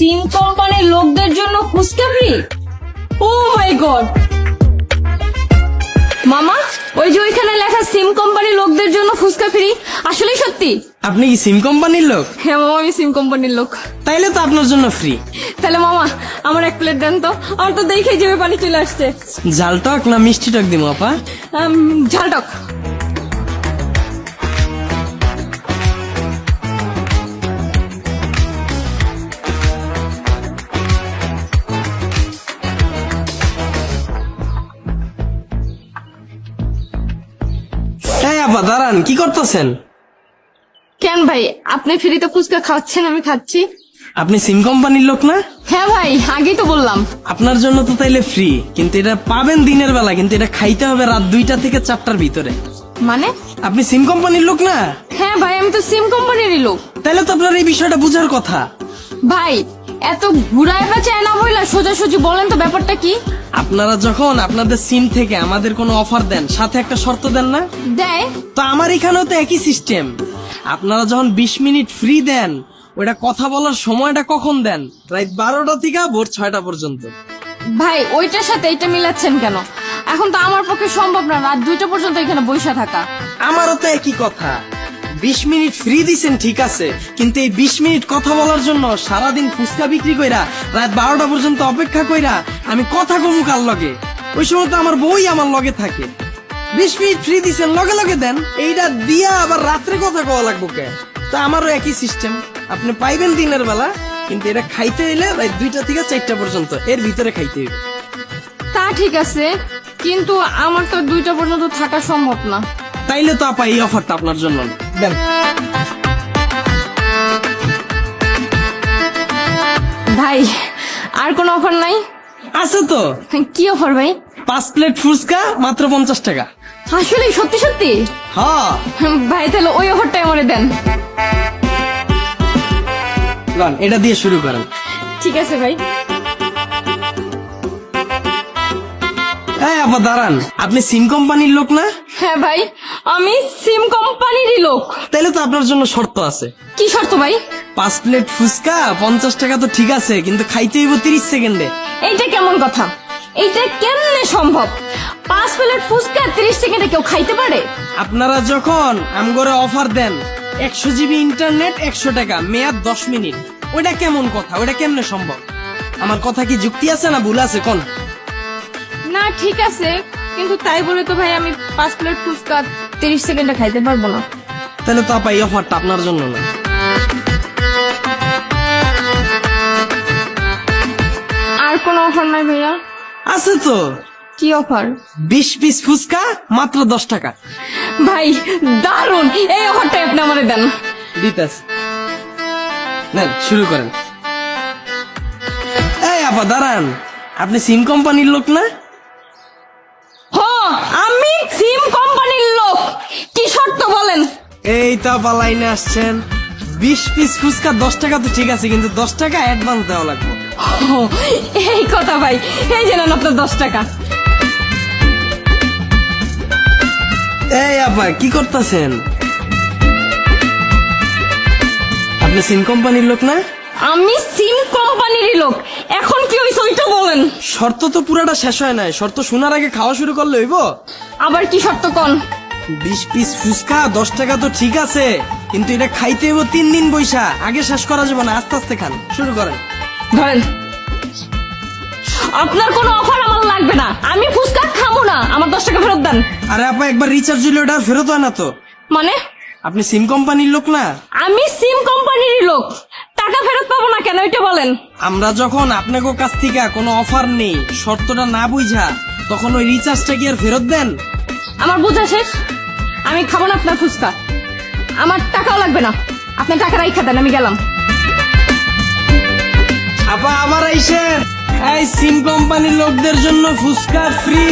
সিম কোম্পানির লোকদের জন্য ফুচকা ফ্রি? ও মাই গড! মামা, ওই যে ওইখানে লেখা সিম কোম্পানির লোকদের জন্য ফুচকা ফ্রি, আসলেই সত্যি? আপনি কি সিম কোম্পানির লোক? হ্যাঁ মামা, আমি সিম কোম্পানির লোক। তাইলে তো আপনার জন্য ফ্রি। তাহলে মামা আমার এক প্লেট দেন তো, আমার তো দেখে জিভে পানি চলে আসছে। ঝাল টক না মিষ্টি টক দিব আপা? ঝাল টক। হ্যাঁ আপা দাঁড়ান, কি করতেছেন? কেন ভাই, আপনি ফ্রিতে ফুচকা খাওয়াচ্ছেন, আমি খাচ্ছি। আপনি সিম কোম্পানির লোক না? হ্যাঁ ভাই, আগেই তো বললাম। আপনার জন্য তো তাইলে ফ্রি, কিন্তু এটা পাবেন দিনের বেলা, কিন্তু এটা খাইতে হবে রাত 2টা থেকে 4টার ভিতরে। মানে? আপনি সিম কোম্পানির লোক না? হ্যাঁ ভাই, আমি তো সিম কোম্পানিরই লোক। তাইলে তো আপনার এই বিষয়টা বুঝার কথা। ভাই এত ঘুরায় পেঁচায় না বইলা সোজাসুজি বলেন তো ব্যাপারটা কি? আপনারা যখন আপনাদের সিম থেকে আমাদের কোনো অফার দেন, সাথে একটা শর্ত দেন না? দেয়। তো আমার এখানেও তো একই সিস্টেম। আপনারা যখন 20 মিনিট ফ্রি দেন, ওটা কথা বলার সময়টা কখন দেন? রাত 12টা থেকে ভোর 6টা পর্যন্ত। ভাই ওইটার সাথে এটা মিলাচ্ছেন কেন? এখন তো আমার পক্ষে সম্ভব না রাত 2টা পর্যন্ত এখানে বসে থাকা। আমারও তো একই কথা। 20 মিনিট ফ্রি দিছেন ঠিক আছে, কিন্তু এই 20 মিনিট কথা বলার জন্য সারাদিন ফুচকা বিক্রি কইরা রাত 12টা পর্যন্ত অপেক্ষা কইরা আমি কথা কমু কার লগে? ওই সময় তো আমার বই আমার লগে থাকে। 20 মিনিট ফ্রি দিছেন, লগে লগে দেন। এইটা দিয়া আবার রাত্রে কথা কওয়া লাগবো কে? তো আমারও একই সিস্টেম। আপনি পাইবেন দিনের বেলা, কিন্তু এটা খাইতে হইলে রাত 2টা থেকে 4টা পর্যন্ত, এর ভিতরে খাইতে হইবে। তা ঠিক আছে, কিন্তু আমার তো 2টা পর্যন্ত থাকা সম্ভব না। তাইলে তো আপা এই অফারটা আপনার জন্য না। দেন। ভাই আর কোনো অফার নাই? আছে তো। কি অফার ভাই? 5 প্লেট ফুচকা মাত্র 50 টাকা। আসলে সত্যি সত্যি? হ্যাঁ ভাই তাহলে ওই অফারটাই আমারে দেন। লন, এটা দিয়ে শুরু করেন। ঠিক আছে ভাই। এই আপা দাঁড়ান, আপনি সিম কোম্পানির লোক না? হ্যাঁ ভাই, আমি সিম কোম্পানিরই লোক। তাইলে তো আপনার জন্য শর্ত আছে। কি শর্ত ভাই? 5 প্লেট ফুচকা 50 টাকা তো ঠিক আছে, কিন্তু খাইতে হইব 30 সেকেন্ডে। এইটা কেমন কথা? এইটা কেমনে সম্ভব? 5 প্লেট ফুচকা 30 সেকেন্ডে কেউ খাইতে পারে? আপনারা যখন আমগরে অফার দেন 100 জিবি ইন্টারনেট 100 টাকা, মেয়াদ 10 মিনিট, ওইটা কেমন কথা? ওইটা কেমনে সম্ভব? আমার কথা কি যুক্তি আছে না ভুল আছে কোন? না ঠিক আছে, কিন্তু তাই বলে তো ভাই আমি 5 প্লেট ফুচকা 30 সেকেন্ডে খাইতে পারবো না। তাহলে তো আপা এই অফারটা আপনার জন্য না। আর কোনো অফার নাই ভাইয়া? আছে তো। কি অফার? 20 পিস ফুচকা মাত্র 10 টাকা। ভাই দারুন, এই অফারটা আপনি আমারে দেন। দিতাস। নেন শুরু করেন। এই আপা দাঁড়ান, আপনি সিম কোম্পানির লোক না? হ্যাঁ আমি সিম কোম্পানির লোক। কি শর্ত বলেন? এই তো আপা লাইনে আসছেন। 20 পিস ফুচকা 10 টাকা তো ঠিক আছে, কিন্তু 10 টাকা অ্যাডভান্স দেওয়া লাগবে। ও, এই কথা ভাই, এই জানেন আপনার 10 টাকা। এই আপা কি করতেছেন? আপনি সিম কোম্পানির লোক না? আমি সিম কোম্পানিরই লোক। এখন কি হইছে ওইটা বলেন। শর্ত তো পুরাটা শেষ হয় নাই, শর্ত শোনার আগে খাওয়া শুরু করলে হইব? আবার কি শর্ত কোন? 20 পিস ফুচকা 10 টাকা তো ঠিক আছে, কিন্তু এটা খাইতে হইব 3 দিন বৈশা, আগে শেষ করা যাবে না, আস্তে আস্তে খান। শুরু করেন। ধরেন, আপনার কোনো অফার আমার লাগবে না, আমি ফুচকা খাবো না, আমার 10 টাকা ফেরত দেন। আরে আপা একবার রিচার্জ হইলে ওটা আর ফেরত হয় না তো। মানে? আপনি সিম কোম্পানির লোক না? আমি সিম কোম্পানিরই লোক, টাকা ফেরত পাবো না কেন এটা বলেন। আমরা যখন আপনাকে কাছ থেকে কোনো অফার নেই, শর্তটা না বুঝা, তখন ওই রিচার্জটা কি আর ফেরত দেন? আমার বোঝা শেষ, আমি খাবো না আপনার ফুচকা, আমার টাকাও লাগবে না, আপনার টাকা রাইখা দেন, আমি গেলাম। আপা আবার আইসেন। এই সিম কোম্পানির লোকদের জন্য ফুচকা ফ্রি।